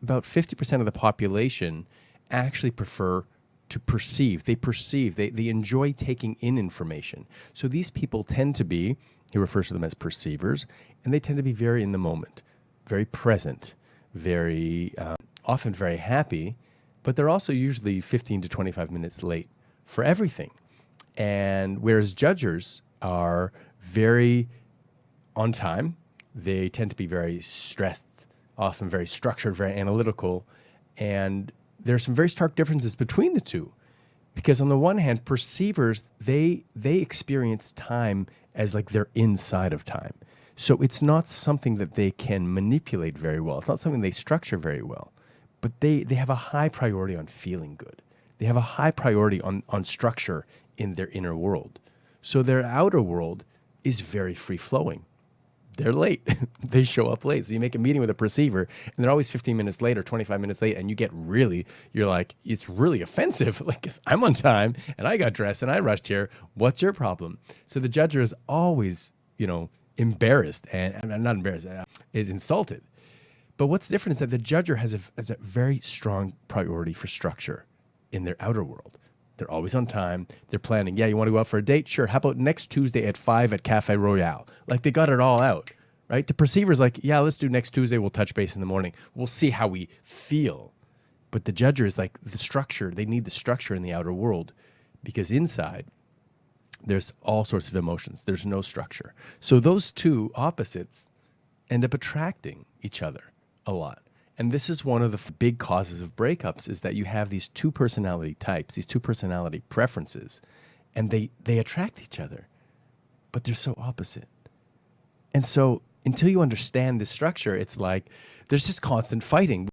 about 50% of the population actually prefer to perceive. They perceive, they enjoy taking in information. So these people tend to be, he refers to them as perceivers, and they tend to be very in the moment, very present, very often very happy, but they're also usually 15 to 25 minutes late for everything. And whereas judgers are very on time, they tend to be very stressed, often very structured, very analytical, and there are some very stark differences between the two. Because on the one hand, perceivers, they experience time as like they're inside of time. So it's not something that they can manipulate very well. It's not something they structure very well. But they have a high priority on feeling good. They have a high priority on structure in their inner world. So their outer world is very free-flowing. They're late. They show up late. So you make a meeting with a perceiver, and they're always 15 minutes late or 25 minutes late, and you're like, it's really offensive. Like, I'm on time, and I got dressed, and I rushed here. What's your problem? So the judger is always, embarrassed, and not embarrassed, is insulted. But what's different is that the judger has a very strong priority for structure in their outer world. They're always on time. They're planning. Yeah, you want to go out for a date? Sure. How about next Tuesday at 5 at Cafe Royale? Like, they got it all out, right? The perceiver's like, yeah, let's do next Tuesday. We'll touch base in the morning. We'll see how we feel. But the judger is like, the structure. They need the structure in the outer world because inside, there's all sorts of emotions. There's no structure. So those two opposites end up attracting each other a lot. And this is one of the big causes of breakups, is that you have these two personality types, these two personality preferences, and they attract each other, but they're so opposite. And so until you understand this structure, it's like there's just constant fighting.